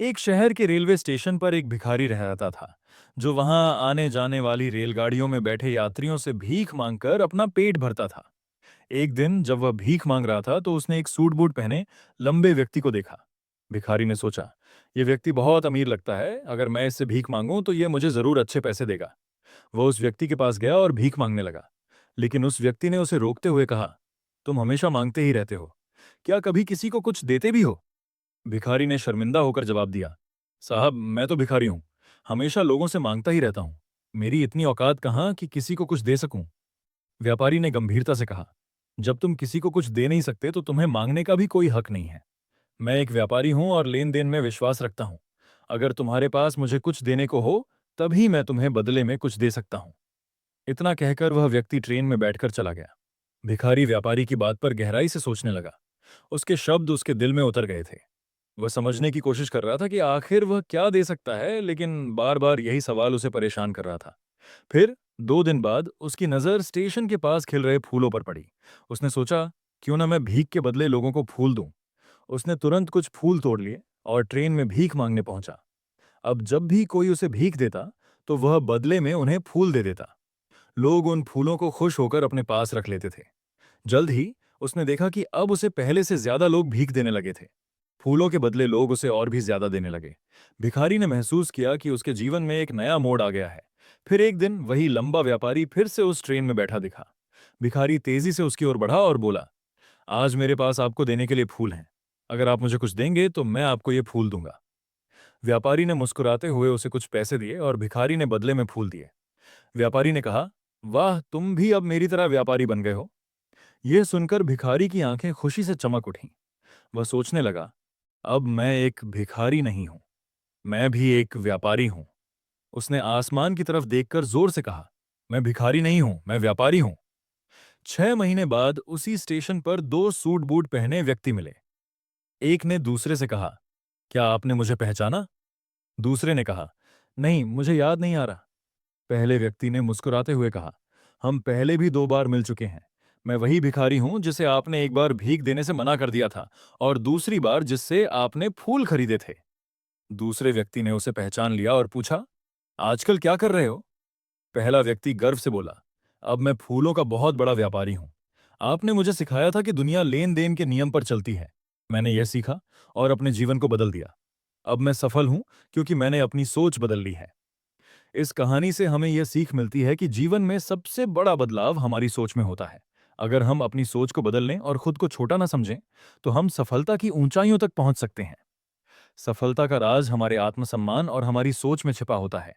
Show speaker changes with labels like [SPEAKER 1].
[SPEAKER 1] एक शहर के रेलवे स्टेशन पर एक भिखारी रहता था, जो वहां आने जाने वाली रेलगाड़ियों में बैठे यात्रियों से भीख मांगकर अपना पेट भरता था। एक दिन जब वह भीख मांग रहा था तो उसने एक सूट बूट पहने लंबे व्यक्ति को देखा। भिखारी ने सोचा, यह व्यक्ति बहुत अमीर लगता है, अगर मैं इससे भीख मांगूं तो यह मुझे जरूर अच्छे पैसे देगा। वह उस व्यक्ति के पास गया और भीख मांगने लगा। लेकिन उस व्यक्ति ने उसे रोकते हुए कहा, तुम हमेशा मांगते ही रहते हो, क्या कभी किसी को कुछ देते भी हो? भिखारी ने शर्मिंदा होकर जवाब दिया, साहब मैं तो भिखारी हूं, हमेशा लोगों से मांगता ही रहता हूं। मेरी इतनी औकात कहां कि किसी को कुछ दे सकूं। व्यापारी ने गंभीरता से कहा, जब तुम किसी को कुछ दे नहीं सकते तो तुम्हें मांगने का भी कोई हक नहीं है। मैं एक व्यापारी हूं और लेन देन में विश्वास रखता हूं। अगर तुम्हारे पास मुझे कुछ देने को हो, तभी मैं तुम्हें बदले में कुछ दे सकता हूं। इतना कहकर वह व्यक्ति ट्रेन में बैठकर चला गया। भिखारी व्यापारी की बात पर गहराई से सोचने लगा। उसके शब्द उसके दिल में उतर गए थे। वह समझने की कोशिश कर रहा था कि आखिर वह क्या दे सकता है, लेकिन बार बार यही सवाल उसे परेशान कर रहा था। फिर 2 दिन बाद उसकी नज़र स्टेशन के पास खिल रहे फूलों पर पड़ी। उसने सोचा, क्यों ना मैं भीख के बदले लोगों को फूल दूं। उसने तुरंत कुछ फूल तोड़ लिए और ट्रेन में भीख मांगने पहुंचा। अब जब भी कोई उसे भीख देता, तो वह बदले में उन्हें फूल दे देता। लोग उन फूलों को खुश होकर अपने पास रख लेते थे। जल्द ही उसने देखा कि अब उसे पहले से ज्यादा लोग भीख देने लगे थे। फूलों के बदले लोग उसे और भी ज्यादा देने लगे। भिखारी ने महसूस किया कि उसके जीवन में एक नया मोड़ आ गया है। फिर एक दिन वही लंबा व्यापारी फिर से उस ट्रेन में बैठा दिखा। भिखारी तेजी से उसकी ओर बढ़ा और बोला, आज मेरे पास आपको देने के लिए फूल हैं। अगर आप मुझे कुछ देंगे तो मैं आपको ये फूल दूंगा। व्यापारी ने मुस्कुराते हुए उसे कुछ पैसे दिए और भिखारी ने बदले में फूल दिए। व्यापारी ने कहा, वाह, तुम भी अब मेरी तरह व्यापारी बन गए हो। यह सुनकर भिखारी की आंखें खुशी से चमक उठीं। वह सोचने लगा, अब मैं एक भिखारी नहीं हूं, मैं भी एक व्यापारी हूं। उसने आसमान की तरफ देखकर जोर से कहा, मैं भिखारी नहीं हूं, मैं व्यापारी हूं। 6 महीने बाद उसी स्टेशन पर 2 सूट बूट पहने व्यक्ति मिले। एक ने दूसरे से कहा, क्या आपने मुझे पहचाना? दूसरे ने कहा, नहीं, मुझे याद नहीं आ रहा। पहले व्यक्ति ने मुस्कुराते हुए कहा, हम पहले भी 2 बार मिल चुके हैं। मैं वही भिखारी हूं जिसे आपने एक बार भीख देने से मना कर दिया था, और दूसरी बार जिससे आपने फूल खरीदे थे। दूसरे व्यक्ति ने उसे पहचान लिया और पूछा, आजकल क्या कर रहे हो? पहला व्यक्ति गर्व से बोला, अब मैं फूलों का बहुत बड़ा व्यापारी हूं। आपने मुझे सिखाया था कि दुनिया लेन देन के नियम पर चलती है। मैंने यह सीखा और अपने जीवन को बदल दिया। अब मैं सफल हूं क्योंकि मैंने अपनी सोच बदल ली है। इस कहानी से हमें यह सीख मिलती है कि जीवन में सबसे बड़ा बदलाव हमारी सोच में होता है। अगर हम अपनी सोच को बदल लें और खुद को छोटा ना समझें, तो हम सफलता की ऊंचाइयों तक पहुंच सकते हैं। सफलता का राज हमारे आत्मसम्मान और हमारी सोच में छिपा होता है।